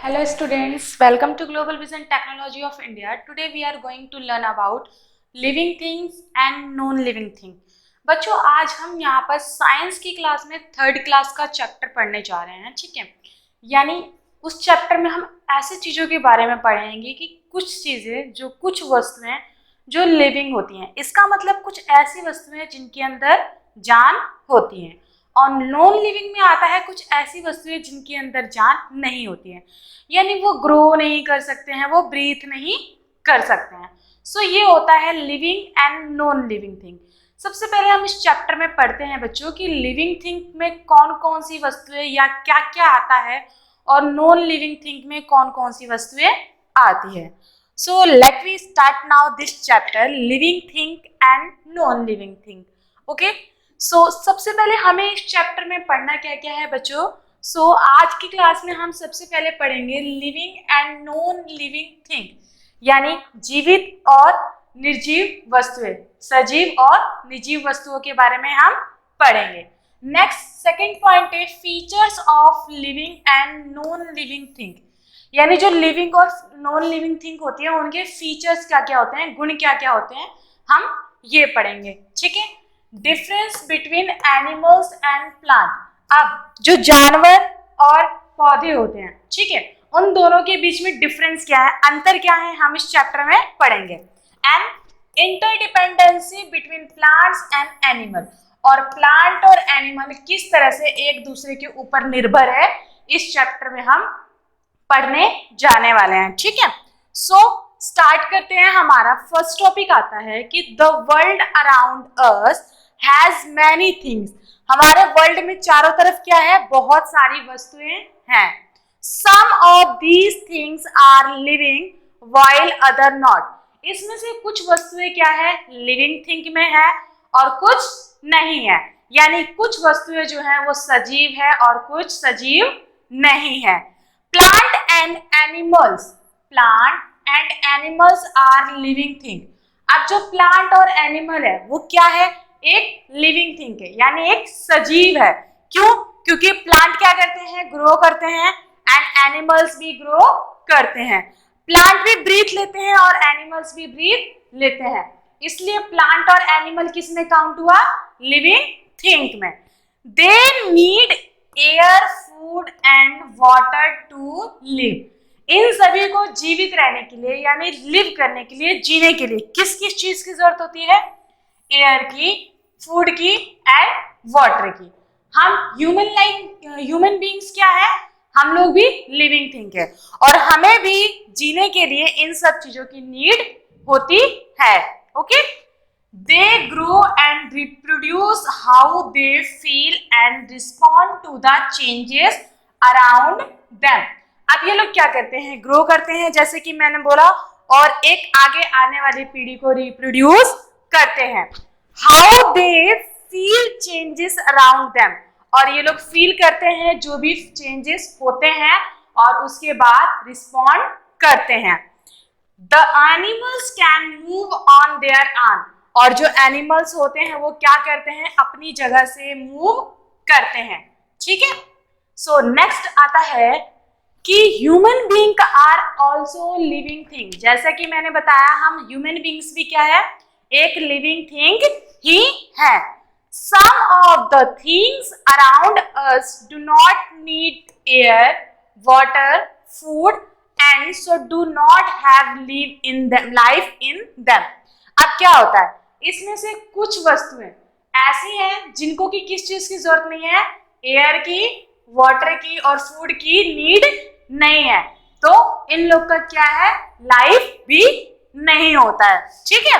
Hello students, welcome to Global Vision Technology of India. Today we are going to learn about living things and non-living thing. बच्चों आज हम यहाँ पर science की class में third class का chapter पढ़ने जा रहे हैं, ठीक है। यानी उस चैप्टर में हम ऐसे चीज़ों के बारे में पढ़ेंगे कि कुछ चीज़ें जो कुछ वस्तुएं जो लिविंग होती हैं, इसका मतलब कुछ ऐसी वस्तुएं जिनके अंदर जान होती हैं, और नॉन लिविंग में आता है कुछ ऐसी वस्तुएं जिनके अंदर जान नहीं होती है, यानी वो ग्रो नहीं कर सकते हैं, वो ब्रीथ नहीं कर सकते हैं। सो ये होता है living and non living thing. सबसे पहले हम इस चैप्टर में पढ़ते हैं बच्चों कि लिविंग थिंग में कौन कौन सी वस्तुएं या क्या क्या आता है और नॉन लिविंग थिंग में कौन कौन सी वस्तुएं आती है। So let we start now this chapter living thing and non living thing. Okay, so सबसे पहले हमें इस चैप्टर में पढ़ना क्या क्या है बच्चों। सो आज की क्लास में हम सबसे पहले पढ़ेंगे living and non living thing, यानी जीवित और निर्जीव वस्तुएं, सजीव और निर्जीव वस्तुओं के बारे में हम पढ़ेंगे। नेक्स्ट सेकंड पॉइंट है features of living and non living thing, यानी जो लिविंग और नॉन लिविंग थिंग होती है उनके फीचर्स क्या क्या होते हैं, गुण क्या क्या होते हैं, हम ये पढ़ेंगे, ठीक है। Difference between animals and plant, अब जो जानवर और पौधे होते हैं, ठीक है, उन दोनों के बीच में डिफरेंस क्या है, अंतर क्या है, हम इस चैप्टर में पढ़ेंगे। And interdependency between plants and animal, और प्लांट और एनिमल किस तरह से एक दूसरे के ऊपर निर्भर है, इस चैप्टर में हम पढ़ने जाने वाले हैं, ठीक है। सो स्टार्ट करते हैं। हमारा फर्स्ट टॉपिक आता है कि the world around us has many things, हमारे वर्ल्ड में चारों तरफ क्या है, बहुत सारी वस्तुएं हैं। Some of these things are living while other not, इसमें से कुछ वस्तुएं क्या है, लिविंग थिंग में है और कुछ नहीं है, यानी कुछ वस्तुएं जो है वो सजीव है और कुछ सजीव नहीं है। Plant and animals, plant and animals are living thing, अब जो प्लांट और एनिमल है वो क्या है, एक लिविंग थिंग है, यानी एक सजीव है। क्यों? क्योंकि प्लांट क्या करते हैं, ग्रो करते हैं, एंड एनिमल्स भी ग्रो करते हैं। प्लांट भी ब्रीथ लेते हैं और एनिमल्स भी ब्रीथ लेते हैं, इसलिए प्लांट और एनिमल किस में काउंट हुआ, लिविंग थिंग में। They need air, food and water to live, इन सभी को जीवित रहने के लिए यानी लिव करने के लिए, जीने के लिए किस किस चीज की जरूरत होती है, एयर की, फूड की एंड वाटर की। हम ह्यूमन बीइंग्स क्या है, हम लोग भी लिविंग थिंग है, और हमें भी जीने के लिए इन सब चीजों की नीड होती है। Okay, they grow and reproduce how they feel and respond to the changes around them, अब ये लोग क्या करते हैं, ग्रो करते हैं जैसे कि मैंने बोला, और एक आगे आने वाली पीढ़ी को रिप्रोड्यूस करते हैं। How they feel changes around them, और ये लोग फील करते हैं जो भी चेंजेस होते हैं और उसके बाद रिस्पॉन्ड करते हैं। The animals can move on their own, और जो एनिमल्स होते हैं वो क्या करते हैं, अपनी जगह से मूव करते हैं, ठीक है। सो नेक्स्ट आता है कि human being are also living thing, जैसा कि मैंने बताया हम ह्यूमन बीइंग्स भी क्या है, एक लिविंग थिंग ही है। Some of the things around us do not need air, water, food and so do not have live in them, life in them. अब क्या होता है, इसमें से कुछ वस्तुएं ऐसी हैं जिनको की किस चीज की जरूरत नहीं है, एयर की, वाटर की और फूड की नीड नहीं है, तो इन लोग का क्या है, लाइफ भी नहीं होता है, ठीक है।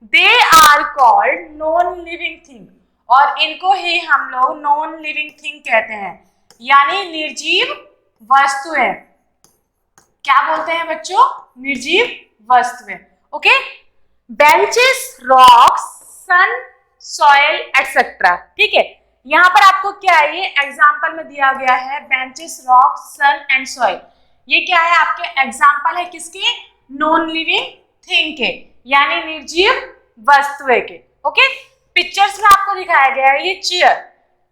They are called non living thing, और इनको ही हम लोग नॉन लिविंग थिंग कहते हैं, यानी निर्जीव वस्तुएं। क्या बोलते हैं बच्चों, निर्जीव वस्तुएं। ओके, बेंचेस, रॉक्स, सन, सॉइल एटसेट्रा, ठीक है। यहाँ पर आपको क्या है, ये एग्जाम्पल में दिया गया है, benches, rock, sun and soil, ये क्या है, आपके एग्जाम्पल है किसके, नॉन लिविंग थिंग के, यानी निर्जीव वस्तुएं के। ओके, पिक्चर्स में आपको दिखाया गया है, ये चेयर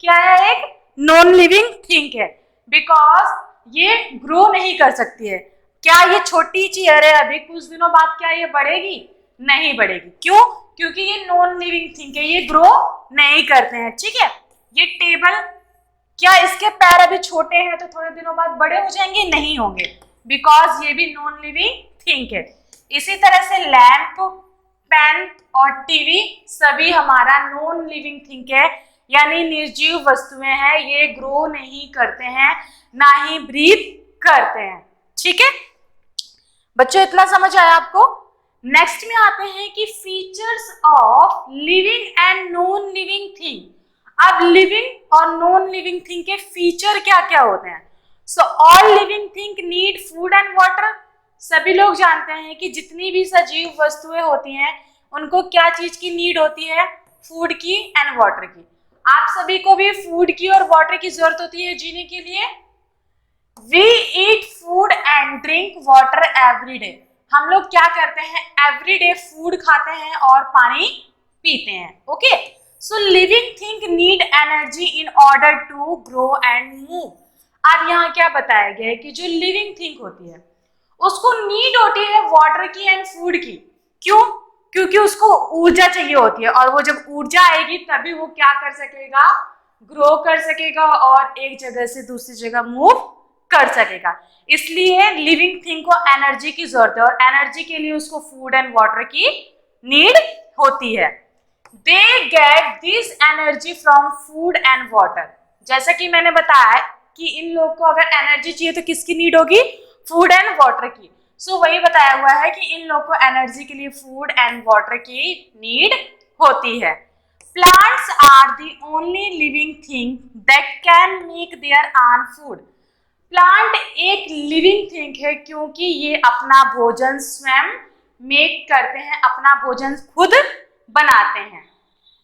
क्या है, एक नॉन लिविंग थिंग है, बिकॉज ये ग्रो नहीं कर सकती है। क्या ये छोटी चेयर है, अभी कुछ दिनों बाद क्या ये बढ़ेगी? नहीं बढ़ेगी। क्यों? क्योंकि ये नॉन लिविंग थिंग है, ये ग्रो नहीं करते हैं। ठीक है, ये टेबल, क्या इसके पैर अभी छोटे हैं तो थोड़े दिनों बाद बड़े हो जाएंगे? नहीं होंगे, बिकॉज ये भी नॉन लिविंग थिंग है। इसी तरह से लैंप, पेन और टीवी सभी हमारा नॉन लिविंग थिंग है, यानी निर्जीव वस्तुएं हैं। ये ग्रो नहीं करते हैं, ना ही ब्रीथ करते हैं। ठीक है बच्चों, इतना समझ आया आपको? नेक्स्ट में आते हैं कि features of living and non living thing. अब लिविंग और नॉन लिविंग थिंग के फीचर क्या क्या होते हैं? So all living thing need food and water. सभी लोग जानते हैं कि जितनी भी सजीव वस्तुएं होती हैं उनको क्या चीज की नीड होती है? फूड की एंड वाटर की। आप सभी को भी फूड की और वाटर की जरूरत होती है जीने के लिए। We eat food and drink water every day. हम लोग क्या करते हैं? एवरी डे फूड खाते हैं और पानी पीते हैं। Okay, so living thing need energy in order to grow and move. अब यहाँ क्या बताया गया है कि जो लिविंग थिंग होती है उसको नीड होती है वाटर की एंड फूड की। क्यों? क्योंकि उसको ऊर्जा चाहिए होती है, और वो जब ऊर्जा आएगी तभी वो क्या कर सकेगा? ग्रो कर सकेगा और एक जगह से दूसरी जगह मूव कर सकेगा। इसलिए लिविंग थिंग को एनर्जी की जरूरत है, और एनर्जी के लिए उसको फूड एंड वाटर की नीड होती है। They get this energy from food and water. जैसा कि मैंने बताया कि इन लोगों को अगर एनर्जी चाहिए तो किसकी नीड होगी? फूड एंड वाटर की। सो वही बताया हुआ है कि इन लोगों को एनर्जी के लिए फूड एंड वाटर की नीड होती है। Plants are the only living thing that can make their own food. Plant एक लिविंग थिंग है क्योंकि ये अपना भोजन स्वयं मेक करते हैं, अपना भोजन खुद बनाते हैं।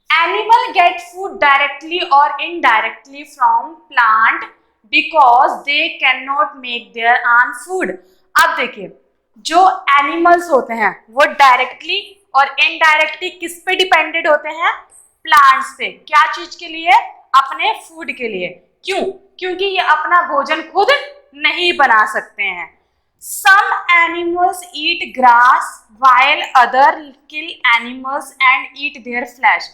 एनिमल गेट फूड डायरेक्टली और indirectly from plant because they can not make their own food. अब देखिए, जो एनिमल्स होते हैं वो डायरेक्टली और इनडायरेक्टली किस पे डिपेंडेड होते हैं? प्लांट्स पे। क्या चीज के लिए? अपने फूड के लिए। क्यों? क्योंकि ये अपना भोजन खुद नहीं बना सकते हैं। Some animals eat grass while other kill animals and eat their flesh.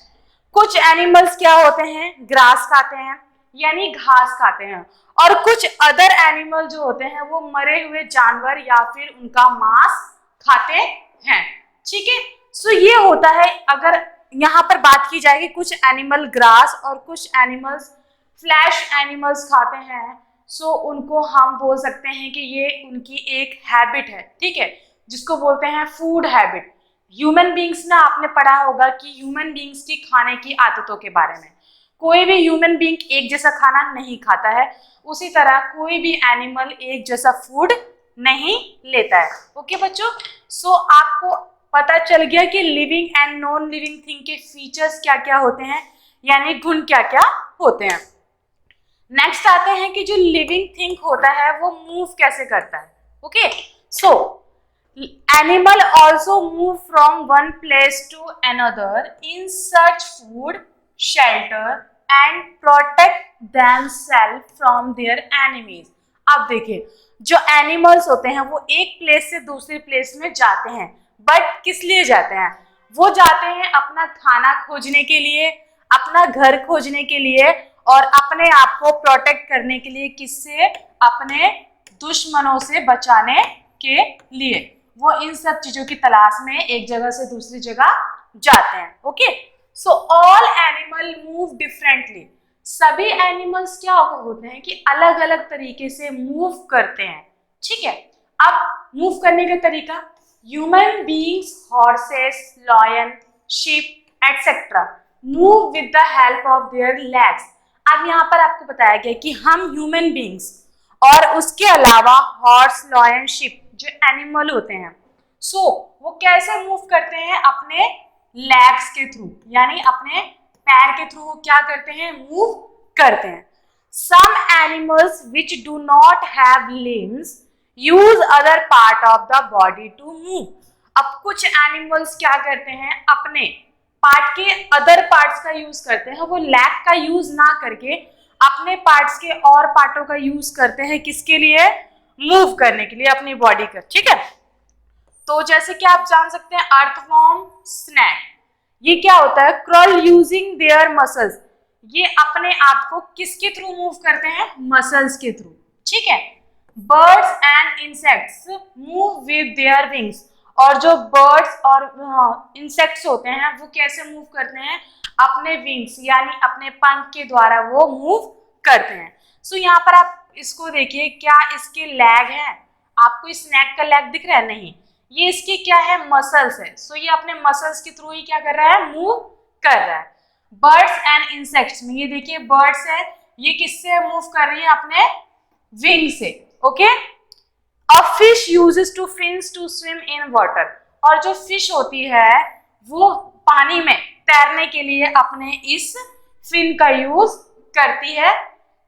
कुछ एनिमल्स क्या होते हैं? ग्रास खाते हैं, यानी घास खाते हैं, और कुछ अदर एनिमल जो होते हैं वो मरे हुए जानवर या फिर उनका मांस खाते हैं। ठीक है, सो ये होता है। अगर यहाँ पर बात की जाएगी, कुछ एनिमल ग्रास और कुछ एनिमल्स फ्लैश एनिमल्स खाते हैं, सो उनको हम बोल सकते हैं कि ये उनकी एक हैबिट है। ठीक है, जिसको बोलते हैं फूड हैबिट। ह्यूमन बींग्स में आपने पढ़ा होगा कि ह्यूमन बींग्स की खाने की आदतों के बारे में। कोई भी ह्यूमन बींग एक जैसा खाना नहीं खाता है, उसी तरह कोई भी एनिमल एक जैसा फूड नहीं लेता है। ओके बच्चों, सो आपको पता चल गया कि living and non living thing के फीचर्स क्या क्या होते हैं, यानी गुण क्या क्या होते हैं। नेक्स्ट आते हैं कि जो लिविंग थिंग होता है वो मूव कैसे करता है। Okay, so animal also move from one place to another in search food, shelter and protect themselves from their enemies. अब देखिए, जो एनिमल्स होते हैं वो एक प्लेस से दूसरी प्लेस में जाते हैं, बट किस लिए जाते हैं? वो जाते हैं अपना खाना खोजने के लिए, अपना घर खोजने के लिए, और अपने आप को प्रोटेक्ट करने के लिए। किससे? अपने दुश्मनों से बचाने के लिए वो इन सब चीजों की तलाश में एक जगह से दूसरी जगह जाते हैं। Okay, so all animal move differently. सभी एनिमल्स क्या होते हैं कि अलग अलग तरीके से मूव करते हैं। ठीक है, अब मूव करने का तरीका, human beings, horses, lion, ship etcetera move with the help of their legs. अब यहाँ पर आपको बताया गया कि हम ह्यूमन बीइंग्स और उसके अलावा हॉर्स, लॉयन, शिप जो एनिमल होते हैं, सो वो कैसे मूव करते हैं? अपने लेग्स के थ्रू, यानी अपने पैर के थ्रू वो क्या करते हैं? मूव करते हैं। Some animals which do not have limbs use other part of the body to move. अब कुछ एनिमल्स क्या करते हैं? अपने पार्ट के अदर पार्ट्स का यूज करते हैं, वो लेग का यूज ना करके अपने पार्ट्स के और पार्टों का यूज करते हैं किसके लिए? मूव करने के लिए अपनी बॉडी का, ठीक है। तो जैसे कि आप जान सकते हैं अर्थवॉर्म, स्नेक, ये क्या होता है? क्रॉल यूजिंग देयर मसल्स, ये अपने आप को किसके थ्रू मूव करते हैं? मसल्स के थ्रू, ठीक है। Birds and insects move with their wings, और जो बर्ड्स और इंसेक्ट्स होते हैं वो कैसे मूव करते हैं? अपने विंग्स यानी अपने पंख के द्वारा वो मूव करते हैं। सो यहाँ पर आप इसको देखिए, क्या इसके लैग है? आपको स्नैक का लैग दिख रहा है? नहीं, ये इसकी क्या है? मसल्स है। सो ये अपने मसल्स के थ्रू ही क्या कर रहा है? मूव कर रहा है। बर्ड्स एंड इंसेक्ट्स में ये देखिए बर्ड्स है, ये किससे मूव कर रही है? अपने विंग से, okay. A fish uses two fins to swim in water, और जो फिश होती है वो पानी में तैरने के लिए अपने इस फिन का यूज करती है,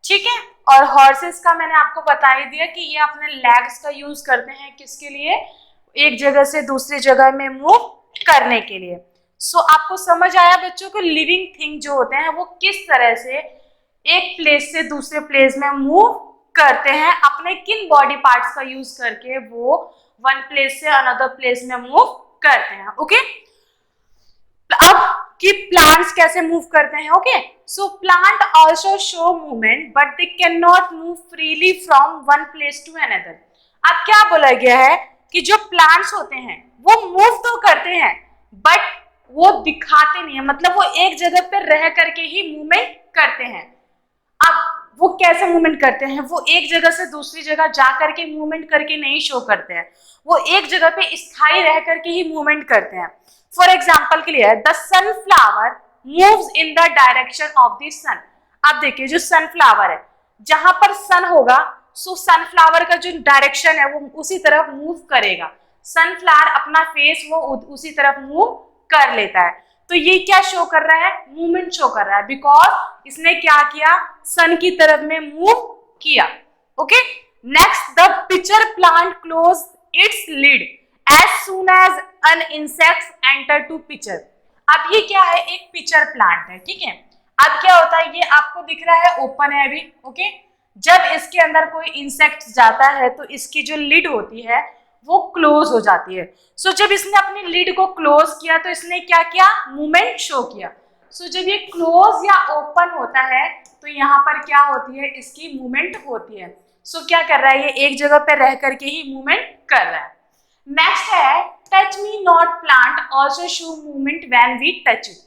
ठीक है। और हॉर्सेस का मैंने आपको बता ही दिया कि ये अपने लेग्स का यूज करते हैं किसके लिए? एक जगह से दूसरी जगह में मूव करने के लिए। सो आपको समझ आया बच्चों को लिविंग थिंग जो होते हैं वो किस तरह से एक प्लेस से दूसरे प्लेस में मूव करते हैं, अपने किन बॉडी पार्ट्स का यूज करके वो वन प्लेस से अनदर प्लेस में मूव करते हैं, ओके। अब कि प्लांट्स कैसे मूव करते हैं, okay. So plant also show movement but they can not move freely from one place to another. अब क्या बोला गया है कि जो प्लांट्स होते हैं वो मूव तो करते हैं बट वो दिखाते नहीं है, मतलब वो एक जगह पर रह करके ही मूवमेंट करते हैं। अब वो कैसे मूवमेंट करते हैं? वो एक जगह से दूसरी जगह जा करके मूवमेंट करके नहीं शो करते हैं, वो एक जगह पे स्थायी रह करके ही मूवमेंट करते हैं। फॉर एग्जाम्पल के लिए the sunflower moves in the direction of the sun. अब देखिए जो सनफ्लावर है, जहां पर सन होगा सो सनफ्लावर का जो डायरेक्शन है वो उसी तरफ मूव करेगा। सनफ्लावर अपना फेस वो उसी तरफ मूव कर लेता है। तो ये क्या शो कर रहा है? मूवमेंट शो कर रहा है, बिकॉज इसने क्या किया? सन की तरफ में मूव किया, okay. Next, the pitcher plant close its lid as soon as an insect enter to pitcher. अब ये क्या है? एक पिचर प्लांट है, ठीक है। अब क्या होता है? ये आपको दिख रहा है ओपन है अभी, ओके। जब इसके अंदर कोई इंसेक्ट जाता है तो इसकी जो लिड होती है वो क्लोज हो जाती है। सो जब इसने अपनी लिड को क्लोज किया तो इसने क्या किया? मूवमेंट शो किया। सो जब ये क्लोज या ओपन होता है तो यहाँ पर क्या होती है? इसकी मूवमेंट होती है। सो क्या कर रहा है? ये एक जगह पे रह करके ही मूवमेंट कर रहा है। नेक्स्ट है touch me not plant also show movement when we touch it.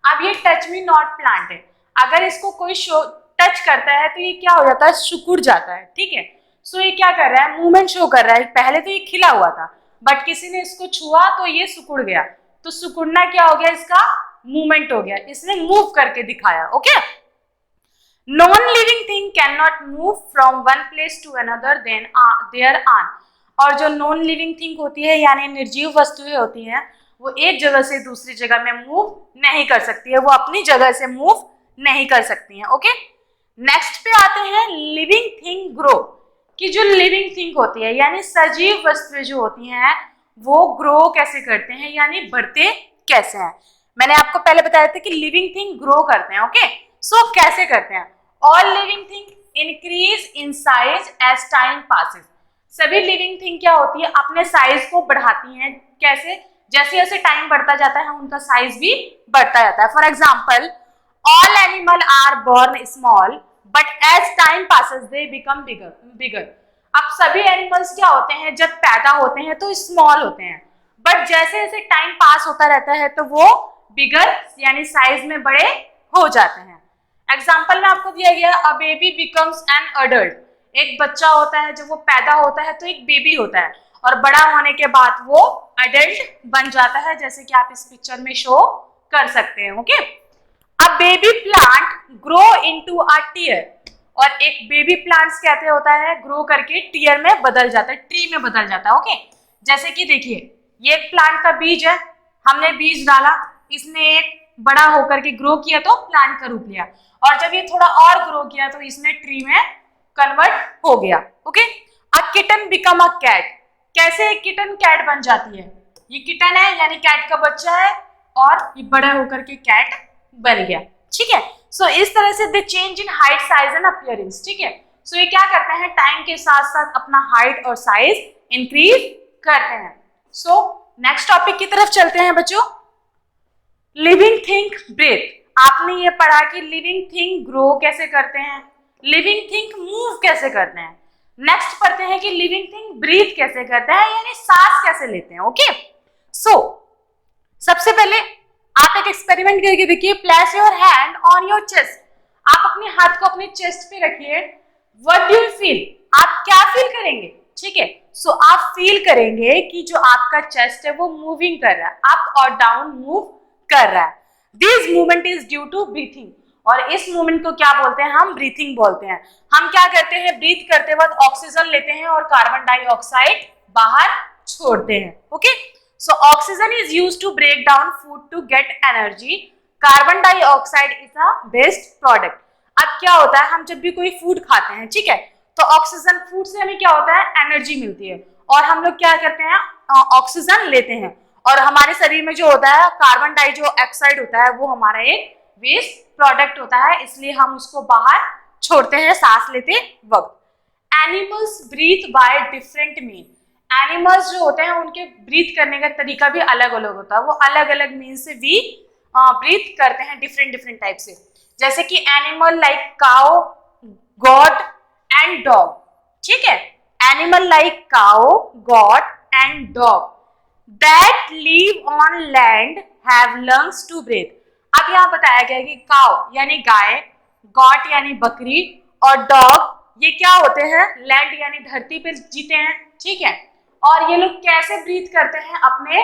अब ये टच मी नॉट प्लांट है, अगर इसको कोई शो टच करता है तो ये क्या हो जाता है? सिकुड़ जाता है, ठीक है। सो ये क्या कर रहा है? मूवमेंट शो कर रहा है। पहले तो ये खिला हुआ था बट किसी ने इसको छुआ तो ये सिकुड़ गया, तो सिकुड़ना क्या हो गया? इसका मूवमेंट हो गया, इसने मूव करके दिखाया, okay. Non living thing can not move from one place to another then their own. और जो नॉन लिविंग थिंग होती है यानी निर्जीव वस्तुएं होती हैं वो एक जगह से दूसरी जगह में मूव नहीं कर सकती है, वो अपनी जगह से मूव नहीं कर सकती हैं, ओके। नेक्स्ट पे आते हैं लिविंग थिंग ग्रो, कि जो लिविंग थिंग होती है यानी सजीव वस्तुएं जो होती हैं वो ग्रो कैसे करते हैं यानी बढ़ते कैसे हैं। मैंने आपको पहले बताया था कि लिविंग थिंग ग्रो करते हैं, ओके। सो कैसे करते हैं? All living thing increase in size as time passes. सभी लिविंग थिंग क्या होती है? अपने साइज को बढ़ाती हैं। कैसे? जैसे जैसे टाइम बढ़ता जाता है उनका साइज भी बढ़ता जाता है। For example, all animal are born small but as time passes they become bigger. अब सभी एनिमल्स क्या होते हैं? जब पैदा होते हैं तो स्मॉल होते हैं, बट जैसे जैसे टाइम पास होता रहता है तो वो बिगर यानी साइज में बड़े हो जाते हैं। एग्जाम्पल में आपको दिया गया a baby becomes an adult. एक बच्चा होता है, जब वो पैदा होता है तो एक बेबी होता है और बड़ा होने के बाद वो अडल्ट बन जाता है, जैसे कि आप इस पिक्चर में शो कर सकते हैं, okay. A baby plant grow into a tree, और एक बेबी प्लांट्स कहते होता है ग्रो करके टीयर में बदल जाता है, ट्री में बदल जाता है, ओके। जैसे कि देखिए ये एक प्लांट का बीज है, हमने बीज डाला, इसने एक बड़ा होकर के ग्रो किया तो प्लांट का रूप लिया, और जब ये थोड़ा और ग्रो किया तो इसने ट्री में कन्वर्ट हो गया, okay. A kitten become a cat, कैसे एक किटन कैट बन जाती है? ये किटन है यानी कैट का बच्चा है और ये बड़ा होकर के कैट बन गया, ठीक है। सो इस तरह से दे change in height, size and appearance, ठीक है। सो ये क्या करते हैं, टाइम के साथ साथ अपना हाइट और साइज इंक्रीज करते हैं। सो नेक्स्ट टॉपिक की तरफ चलते हैं बच्चों, लिविंग थिंग ब्रीथ। आपने ये पढ़ा कि लिविंग थिंग ग्रो कैसे करते हैं, लिविंग थिंग मूव कैसे करते हैं। नेक्स्ट पढ़ते हैं कि लिविंग थिंग ब्रीथ कैसे करते हैं, यानी सांस कैसे लेते हैं। ओके, सो सबसे पहले आप एक एक्सपेरिमेंट करके देखिए, place your hand on your chest. आप अपने हाथ को अपने चेस्ट पे रखिए, व्हाट डू यू फील, आप क्या फील करेंगे, ठीक है। सो आप फील करेंगे कि जो आपका चेस्ट है वो मूविंग कर रहा है, अप और डाउन मूव कर रहा है। This movement is due to breathing, और इस मूवमेंट को क्या बोलते हैं, हम ब्रीथिंग बोलते हैं। हम क्या करते हैं, ब्रीथ करते वक्त ऑक्सीजन लेते हैं और कार्बन डाइऑक्साइड बाहर छोड़ते हैं। Okay, so oxygen is used to break down food to get energy, carbon dioxide is a waste product. अब क्या होता है, हम जब भी कोई फूड खाते हैं, ठीक है, तो ऑक्सीजन, फूड से हमें क्या होता है, एनर्जी मिलती है, और हम लोग क्या करते हैं, ऑक्सीजन लेते हैं, और हमारे शरीर में जो होता है कार्बन डाइऑक्साइड होता है वो हमारा एक वेस्ट प्रोडक्ट होता है, इसलिए हम उसको बाहर छोड़ते हैं सांस लेते वक्त। Animals breathe by different mean. Animals जो होते हैं उनके ब्रीथ करने का तरीका भी अलग अलग होता है, वो अलग अलग मीन से भी ब्रीथ करते हैं, डिफरेंट डिफरेंट टाइप से। जैसे कि animal like cow, got and dog, ठीक है, animal like cow, got and dog that live on land have lungs to breathe। अब यहाँ बताया गया कि काउ यानी गाय, गॉट यानी बकरी, और डॉग ये क्या होते हैं, लैंड यानी धरती पे जीते हैं, ठीक है। और ये लोग कैसे ब्रीथ करते हैं, अपने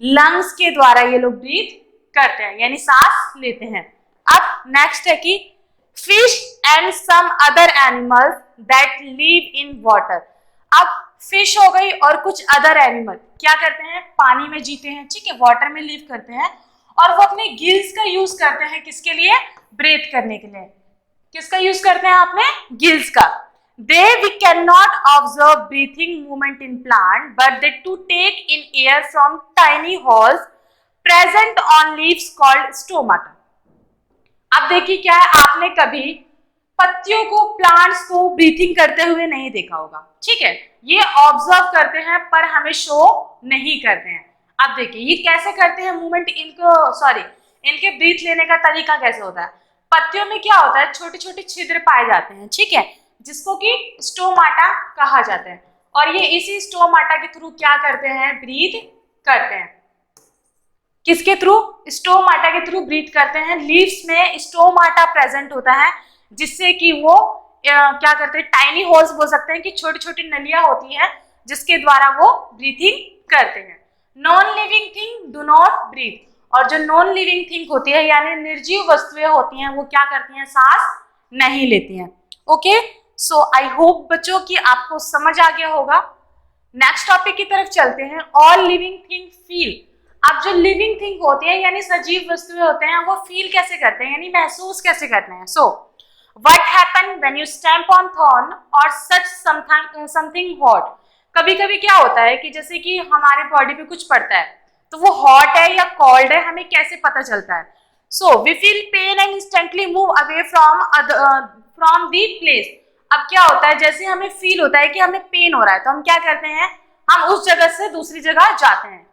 लंग्स के द्वारा ये लोग ब्रीथ करते हैं, यानी सांस लेते हैं। अब नेक्स्ट है कि fish and some other animals that live in water. अब फिश हो गई और कुछ अदर एनिमल क्या करते हैं, पानी में जीते हैं, ठीक है, वाटर में लिव करते हैं, और वो अपने गिल्स का यूज करते हैं, किसके लिए, ब्रीथ करने के लिए। किसका यूज करते हैं, आपने गिल्स का। They we can not observe breathing movement in plant, but they too take in air from tiny holes present on leaves called stomata. अब देखिए क्या है, आपने कभी पत्तियों को, प्लांट्स को ब्रीथिंग करते हुए नहीं देखा होगा, ठीक है, ये ऑब्जर्व करते हैं पर हमें शो नहीं करते हैं। अब देखिए ये कैसे करते हैं मूवमेंट, इनके ब्रीथ लेने का तरीका कैसे होता है। पत्तियों में क्या होता है, छोटे छोटे छिद्र पाए जाते हैं, ठीक है, जिसको कि स्टोमाटा कहा जाता है, और ये इसी स्टोमाटा के थ्रू क्या करते हैं, ब्रीथ करते हैं। किसके थ्रू, स्टोमाटा के थ्रू ब्रीथ करते हैं। लीव्स में स्टोमाटा प्रेजेंट होता है, जिससे कि वो क्या करते हैं, टाइनी होल्स बोल सकते हैं कि छोटी छोटी नलियां होती हैं जिसके द्वारा वो ब्रीथिंग करते हैं। Non living thing do not breathe, और जो नॉन लिविंग थिंग होती है यानी निर्जीव वस्तुएं होती हैं वो क्या करती हैं, सांस नहीं लेती हैं। ओके, सो आई होप बच्चों कि आपको समझ आ गया होगा। नेक्स्ट टॉपिक की तरफ चलते हैं, ऑल लिविंग थिंग फील। अब जो लिविंग थिंग होती है यानी सजीव वस्तुएं होते हैं वो फील कैसे करते हैं, यानी महसूस कैसे करते हैं। सो What happen when you stamp on thorn or such something hot? कभी कभी क्या होता है कि जैसे कि हमारे बॉडी पे कुछ पड़ता है तो वो हॉट है या कोल्ड है, हमें कैसे पता चलता है। So we feel pain and instantly move away from the place। अब क्या होता है, जैसे हमें फील होता है कि हमें पेन हो रहा है तो हम क्या करते हैं, हम उस जगह से दूसरी जगह जाते हैं।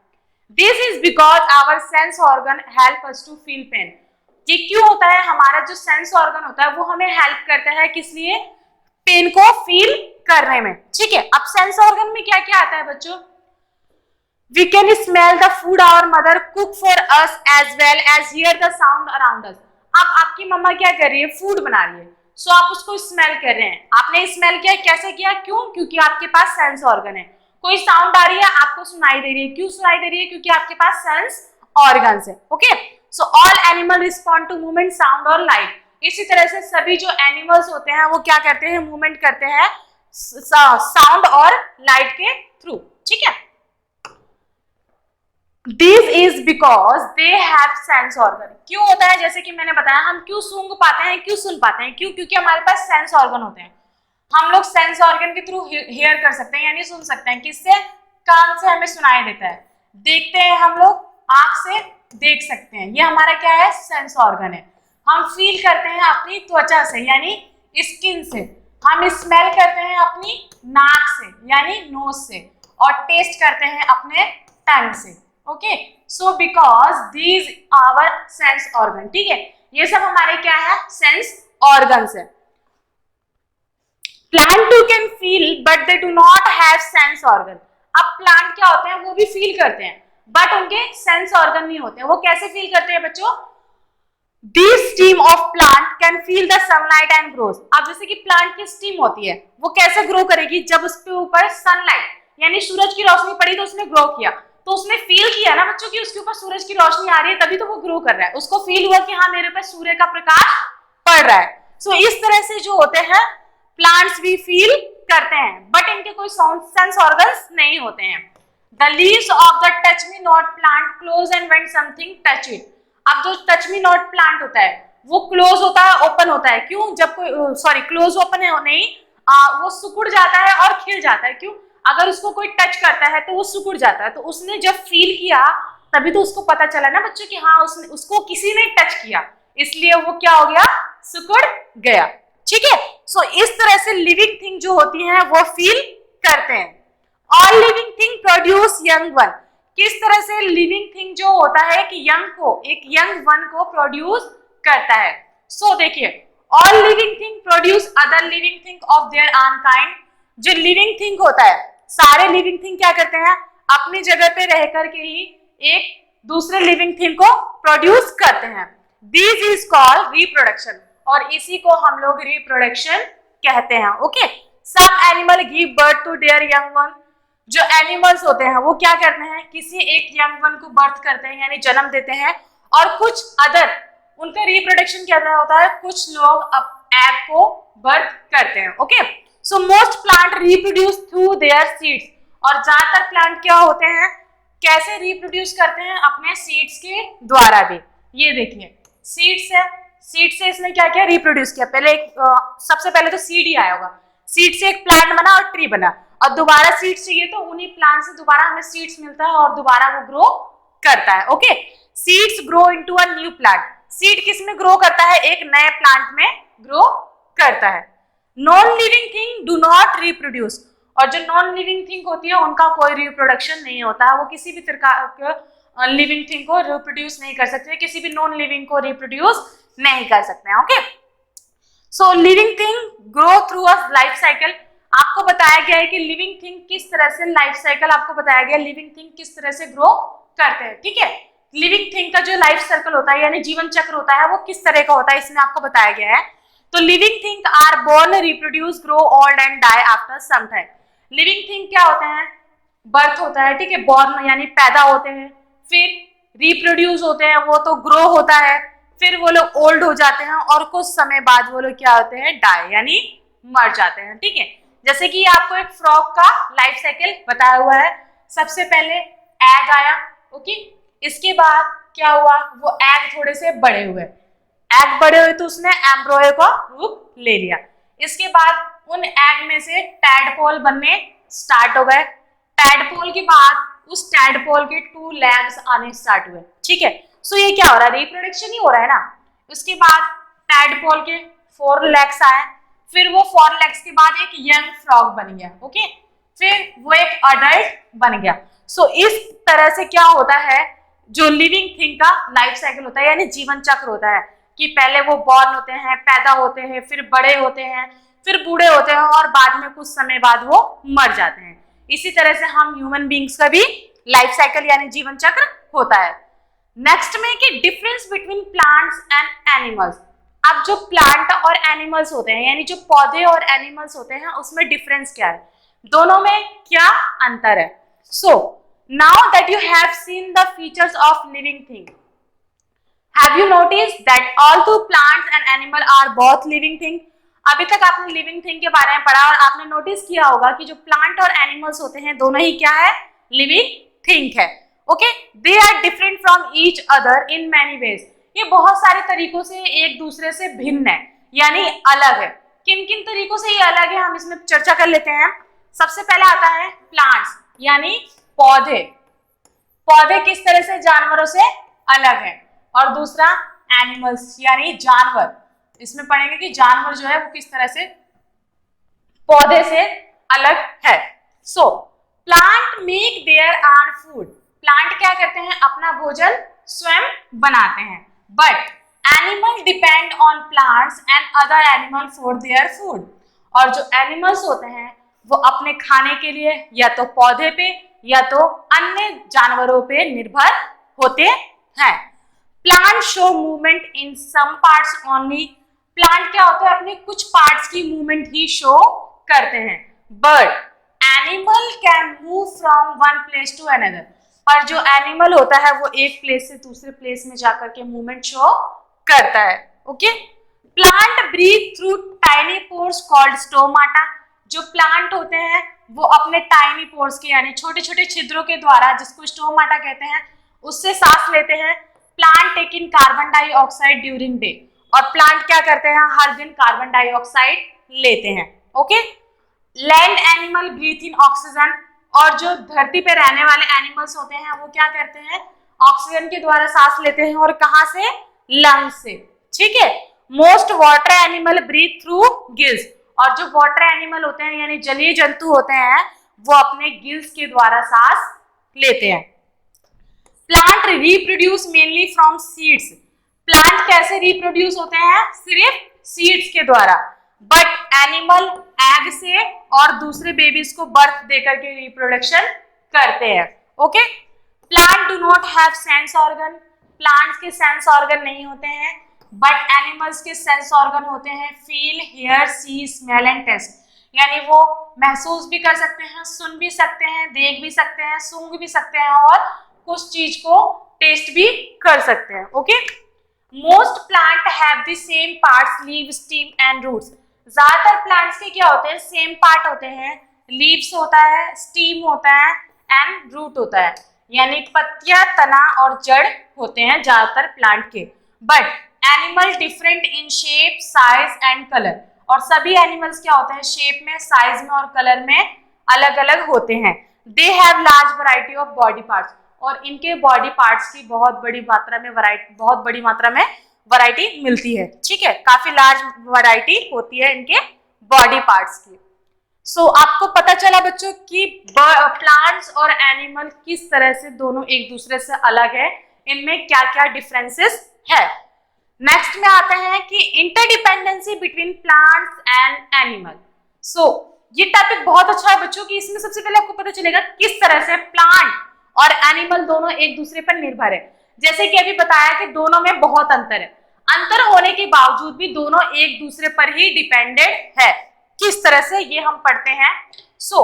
This is because our sense organ help us to feel pain। ये क्यों होता है, हमारा जो सेंस ऑर्गन होता है वो हमें हेल्प करता है किस लिए, पेन को फील करने में, ठीक है। अब सेंस ऑर्गन में क्या क्या आता है बच्चों, we can smell the food our mother cook for us as well as hear the sound around us. अब आपकी मम्मा क्या कर रही है, फूड बना रही है, सो आप उसको स्मेल कर रहे हैं। आपने स्मेल किया, कैसे किया, क्यों, क्योंकि आपके पास सेंस ऑर्गन है। कोई साउंड आ रही है आपको सुनाई दे रही है, क्यों सुनाई दे रही है, क्योंकि आपके पास सेंस ऑर्गन्स है। Okay, so all animal respond to movement, sound और लाइट। इसी तरह से सभी जो एनिमल्स होते हैं वो क्या करते हैं, मूवमेंट करते हैं साउंड और लाइट के थ्रू, ठीक है। This is because they have sense organ. क्यों होता है, जैसे कि मैंने बताया, हम क्यों सूंघ पाते हैं, क्यों सुन पाते हैं, क्यों, क्योंकि हमारे पास सेंस ऑर्गन होते हैं। हम लोग सेंस ऑर्गन के थ्रू हियर कर सकते हैं यानी सुन सकते हैं, किससे, कान से हमें सुनाई देता है। देखते हैं हम लोग, आंख से देख सकते हैं, ये हमारा क्या है, सेंस ऑर्गन है। हम फील करते हैं अपनी त्वचा से यानी स्किन से, हम स्मेल करते हैं अपनी नाक से यानी नोज से, और टेस्ट करते हैं अपने टंग से। Okay, so because these our sense organ, ठीक है, ये सब हमारे क्या है, सेंस ऑर्गन्स है। Plant too can feel but they do not have sense organ. अब प्लांट क्या होते हैं, वो भी फील करते हैं बट उनके सेंस ऑर्गन नहीं होते हैं। वो कैसे फील करते हैं बच्चों, this steam of plant can feel the sunlight and grows. अब जैसे कि प्लांट की स्टीम होती है, वो कैसे ग्रो करेगी, जब उसके ऊपर सनलाइट यानी सूरज की रोशनी पड़ी तो उसने ग्रो किया, तो उसने फील किया ना बच्चों कि उसके ऊपर सूरज की रोशनी आ रही है, तभी तो वो ग्रो कर रहा है। उसको फील हुआ कि हाँ मेरे ऊपर सूर्य का प्रकाश पड़ रहा है। सो इस तरह से जो होते हैं प्लांट्स भी फील करते हैं बट इनके कोई सेंस ऑर्गन्स नहीं होते हैं। The leaves of the touch me not plant close and when something touch it. अब जो टच मी नॉट प्लांट होता है वो क्लोज होता है, ओपन होता है, क्यों, जब कोई सॉरी क्लोज ओपन है नहीं, वो सिकुड़ जाता है और खिल जाता है, क्यों, अगर उसको कोई टच करता है तो वो सिकुड़ जाता है। तो उसने जब फील किया तभी तो उसको पता चला ना बच्चों कि हाँ उसको किसी ने टच किया, इसलिए वो क्या हो गया, सिकुड़ गया। ठीक है, सो इस तरह से लिविंग थिंग जो होती है वो फील करते हैं। All living thing produce young one. किस तरह से लिविंग थिंग जो होता है कि यंग को, एक यंग वन को प्रोड्यूस करता है। सो देखिए, all living thing produce other living thing of their own kind. जो लिविंग थिंग होता है, सारे लिविंग थिंग क्या करते हैं, अपनी जगह पे रह करके ही एक दूसरे लिविंग थिंग को प्रोड्यूस करते हैं। दिस इज कॉल्ड रिप्रोडक्शन, और इसी को हम लोग रिप्रोडक्शन कहते हैं। Okay, some animal give birth to their young one. जो एनिमल्स होते हैं वो क्या करते हैं, किसी एक यंग वन को बर्थ करते हैं यानी जन्म देते हैं, और कुछ अदर उनका रिप्रोडक्शन क्या होता है, कुछ लोग अब एग को बर्थ करते हैं। Okay, so most plant reproduce through their seeds. और ज्यादातर प्लांट क्या होते हैं, कैसे रिप्रोड्यूस करते हैं, अपने सीड्स के द्वारा भी। ये देखिए सीड्स है, सीड से इसने क्या किया, रिप्रोड्यूस किया। पहले सबसे पहले तो सीड ही आया होगा, सीड से एक प्लांट बना और ट्री बना, और दोबारा सीड्स चाहिए तो उन्हीं प्लांट से दोबारा हमें सीड्स मिलता है और दोबारा वो ग्रो करता है। Okay, seeds grow into a new plant. Seed किस में ग्रो करता है, एक नए प्लांट में ग्रो करता है। Non living thing do not reproduce. और जो नॉन लिविंग थिंग होती है उनका कोई रिप्रोडक्शन नहीं होता है, वो किसी भी प्रकार के लिविंग थिंग को रिप्रोड्यूस नहीं कर सकते, किसी भी नॉन लिविंग को रिप्रोड्यूस नहीं कर सकते हैं। Okay, so living thing grow through a life cycle. आपको बताया गया है कि लिविंग थिंग किस तरह से, लाइफ साइकिल आपको बताया गया लिविंग थिंग किस तरह से ग्रो करते हैं। ठीक है, लिविंग थिंग का जो लाइफ साइकिल होता है यानी जीवन चक्र होता है वो किस तरह का होता है, इसमें आपको बताया गया है। तो living thing are born, reproduce, grow old and die after some time. Living thing क्या होते हैं, बर्थ होता है, ठीक है, बॉर्न यानी पैदा होते हैं, फिर रिप्रोड्यूस होते हैं, वो तो ग्रो होता है, फिर वो लोग ओल्ड हो जाते हैं और कुछ समय बाद वो लोग क्या होते हैं, डाई यानी मर जाते हैं। ठीक है, जैसे कि आपको एक फ्रॉग का लाइफ साइकिल बताया हुआ है। सबसे पहले एग आया, ओके, इसके बाद क्या हुआ, वो एग थोड़े से बड़े हुए, एग बड़े हुए तो उसने एम्ब्रॉय का रूप ले लिया। इसके बाद उन एग में से टैडपोल बनने स्टार्ट हो गए। टैडपोल के बाद उस टैडपोल के 2 लेग्स आने स्टार्ट हुए। ठीक है, सो ये क्या हो रहा है, रिप्रोडक्शन ही हो रहा है ना। उसके बाद टैडपोल के 4 लेग्स आए, फिर वो 4 लेग्स के बाद एक यंग फ्रॉग बन गया। ओके, फिर वो एक अडल्ट बन गया। सो इस तरह से क्या होता है, जो लिविंग थिंग का लाइफ साइकिल होता है यानी जीवन चक्र होता है कि पहले वो बॉर्न होते हैं, पैदा होते हैं, फिर बड़े होते हैं, फिर बूढ़े होते हैं और बाद में कुछ समय बाद वो मर जाते हैं। इसी तरह से हम ह्यूमन बींग्स का भी लाइफ साइकिल यानी जीवन चक्र होता है। नेक्स्ट में कि difference between plants and animals. अब जो प्लांट और एनिमल्स होते हैं यानी जो पौधे और एनिमल्स होते हैं उसमें डिफरेंस क्या है, दोनों में क्या अंतर है। So now that you have seen the features of living thing, have you notice that although plants and animal are both living thing. अभी तक आपने लिविंग थिंग के बारे में पढ़ा और आपने नोटिस किया होगा कि जो प्लांट और एनिमल्स होते हैं दोनों ही क्या है, लिविंग थिंग है। Okay, they are different from each other in many ways. ये बहुत सारे तरीकों से एक दूसरे से भिन्न है यानी अलग है। किन किन तरीकों से ये अलग है हम इसमें चर्चा कर लेते हैं। सबसे पहले आता है प्लांट्स यानी पौधे। पौधे किस तरह से जानवरों से अलग है, और दूसरा एनिमल्स यानी जानवर। इसमें पढ़ेंगे कि जानवर जो है वो किस तरह से पौधे से अलग है। So plant make their are food, plant क्या करते हैं, अपना भोजन स्वयं बनाते हैं। But animal depend on plants and other animal for their food, और जो एनिमल्स होते हैं वो अपने खाने के लिए या तो पौधे पे या तो अन्य जानवरों पे निर्भर होते हैं। Plant show movement in some parts only, plant क्या होता है, अपने कुछ पार्ट्स की मूवमेंट ही शो करते हैं। But animal can move from one place to another, पर जो एनिमल होता है वो एक प्लेस से दूसरे प्लेस में जाकर के मूवमेंट शो करता है। Okay, plant breathe through tiny pores called stomata, जो प्लांट होते हैं वो अपने टाइनी पोर्स के यानी छोटे छोटे छिद्रों के द्वारा, जिसको स्टोमाटा कहते हैं, उससे सांस लेते हैं। प्लांट टेक इन कार्बन डाइऑक्साइड ड्यूरिंग डे, और प्लांट क्या करते हैं, हर दिन कार्बन डाइऑक्साइड लेते हैं। ओके, लैंड एनिमल ब्रीथ इन ऑक्सीजन, और जो धरती पे रहने वाले एनिमल्स होते हैं वो क्या करते हैं, ऑक्सीजन के द्वारा सांस लेते हैं, और कहां से, लंग्स से। ठीक है, most water animal breathe through gills, और जो वाटर एनिमल होते हैं यानी जलीय जंतु होते हैं वो अपने गिल्स के द्वारा सांस लेते हैं। Plant reproduce mainly from seeds, plant कैसे रिप्रोड्यूस होते हैं, सिर्फ सीड्स के द्वारा। बट एनिमल एग से और दूसरे बेबीज को बर्थ देकर के रिप्रोडक्शन करते हैं। Okay, plant do not have sense organ, plants के सेंस ऑर्गन नहीं होते हैं, बट एनिमल्स के सेंस ऑर्गन होते हैं, feel, hear, see, smell and taste, यानी वो महसूस भी कर सकते हैं, सुन भी सकते हैं, देख भी सकते हैं, सूंघ भी सकते हैं, और कुछ चीज को टेस्ट भी कर सकते हैं। Okay, most plant have the same parts, leave, stem and roots, ज्यादातर प्लांट्स के क्या होते हैं, सेम पार्ट होते हैं, लीव्स होता है, स्टीम होता है एंड रूट होता है, यानी पत्तियां, तना और जड़ होते हैं ज्यादातर प्लांट के। But animal different in shape, size and colour, और सभी एनिमल्स क्या होते हैं, शेप में, साइज में और कलर में अलग अलग होते हैं। They have large variety of body parts, और इनके बॉडी पार्ट्स की बहुत बड़ी मात्रा में वैरायटी मिलती है। ठीक है, काफी लार्ज वैरायटी होती है इनके बॉडी पार्ट्स की। सो आपको पता चला बच्चों कि प्लांट्स और एनिमल किस तरह से दोनों एक दूसरे से अलग है, इनमें क्या क्या डिफरेंसेस है। नेक्स्ट में आते हैं कि interdependency between plants and animal. So ये टॉपिक बहुत अच्छा है बच्चों की, इसमें सबसे पहले आपको पता चलेगा किस तरह से प्लांट और एनिमल दोनों एक दूसरे पर निर्भर है। जैसे कि अभी बताया कि दोनों में बहुत अंतर है, अंतर होने के बावजूद भी दोनों एक दूसरे पर ही डिपेंडेंट है। किस तरह से ये हम पढ़ते हैं। So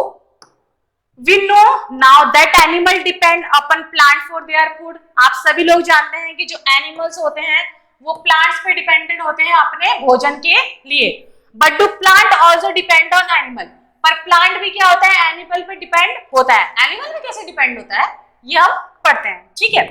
we know now that animal depend upon plant for their food, आप सभी लोग जानते हैं कि जो एनिमल्स होते हैं वो प्लांट्स पे डिपेंडेंट होते हैं अपने भोजन के लिए। But do plant also depend on animal, पर प्लांट भी क्या होता है, एनिमल पे डिपेंड होता है। एनिमल में कैसे डिपेंड होता है ये हम पढ़ते हैं। ठीक है,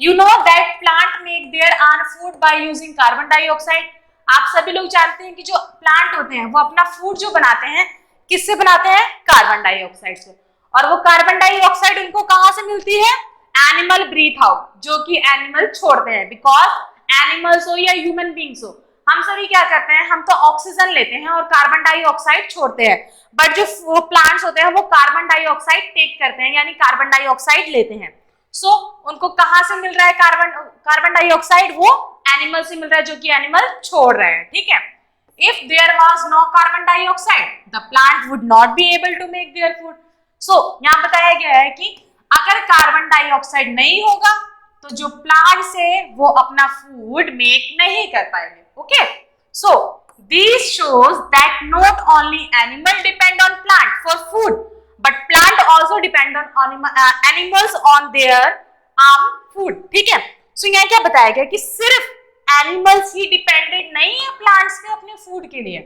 you know that plant make their own food by using carbon dioxide, आप सभी लोग जानते हैं कि जो प्लांट होते हैं वो अपना फूड जो बनाते हैं किससे बनाते हैं, कार्बन डाइऑक्साइड से, और वो कार्बन डाइऑक्साइड उनको कहां से मिलती है, एनिमल ब्रीथ आउट, जो कि एनिमल छोड़ते हैं। बिकॉज एनिमल्स हो या ह्यूमन बींग्स हो, हम सभी क्या करते हैं, हम तो ऑक्सीजन लेते हैं और कार्बन डाइऑक्साइड छोड़ते हैं, बट जो प्लांट्स होते हैं वो कार्बन डाइऑक्साइड टेक करते हैं यानी कार्बन डाइऑक्साइड लेते हैं। सो उनको कहां से मिल रहा है कार्बन डाइऑक्साइड, वो एनिमल से मिल रहा है जो कि एनिमल छोड़ रहे हैं। ठीक है, if there was no carbon dioxide the plant would not be able to make their food. So यहाँ बताया गया है कि अगर कार्बन डाइऑक्साइड नहीं होगा तो जो प्लांट्स है वो अपना फूड मेक नहीं कर पाएंगे। Okay, so this shows that not only animal depend on plant for food but plant also depend on animals on their food. ठीक है, सो यहाँ क्या बताया गया कि सिर्फ एनिमल्स ही डिपेंडेंट नहीं है प्लांट्स पे अपने फूड के लिए,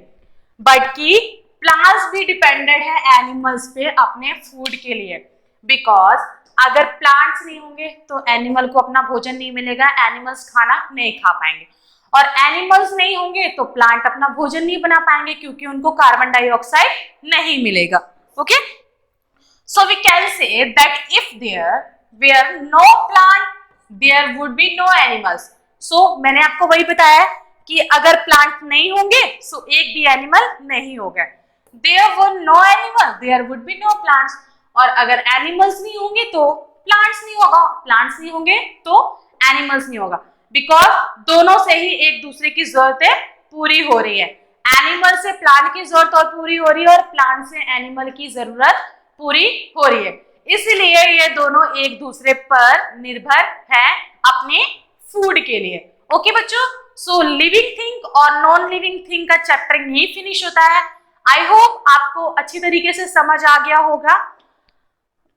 बट कि प्लांट्स भी डिपेंडेंट है एनिमल्स पे अपने फूड के लिए। बिकॉज अगर प्लांट्स नहीं होंगे तो एनिमल को अपना भोजन नहीं मिलेगा, एनिमल्स खाना नहीं खा पाएंगे, और एनिमल्स नहीं होंगे तो प्लांट अपना भोजन नहीं बना पाएंगे क्योंकि उनको कार्बन डाइऑक्साइड नहीं मिलेगा। Okay, so we can say that if there were no plant there would be no animals, मैंने आपको वही बताया कि अगर प्लांट नहीं होंगे सो एक भी एनिमल नहीं होगा। There were no animal there would be no plants. और अगर एनिमल्स नहीं होंगे तो प्लांट्स नहीं होगा, प्लांट्स नहीं होंगे तो एनिमल्स नहीं होगा। बिकॉज दोनों से ही एक दूसरे की जरूरतें पूरी हो रही है। एनिमल से प्लांट की जरूरत और पूरी हो रही है और प्लांट से एनिमल की जरूरत पूरी हो रही है। इसलिए ये दोनों एक दूसरे पर निर्भर है अपने फूड के लिए। ओके बच्चों, सो लिविंग थिंग और नॉन लिविंग थिंग का चैप्टर यही फिनिश होता है। आई होप आपको अच्छी तरीके से समझ आ गया होगा।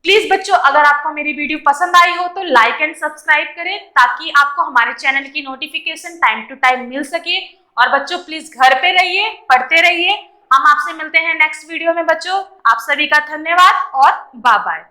प्लीज बच्चों, अगर आपको मेरी वीडियो पसंद आई हो तो लाइक एंड सब्सक्राइब करें ताकि आपको हमारे चैनल की नोटिफिकेशन टाइम टू टाइम मिल सके। और बच्चों प्लीज घर पे रहिए, पढ़ते रहिए। हम आपसे मिलते हैं नेक्स्ट वीडियो में बच्चों। आप सभी का धन्यवाद और बाय बाय।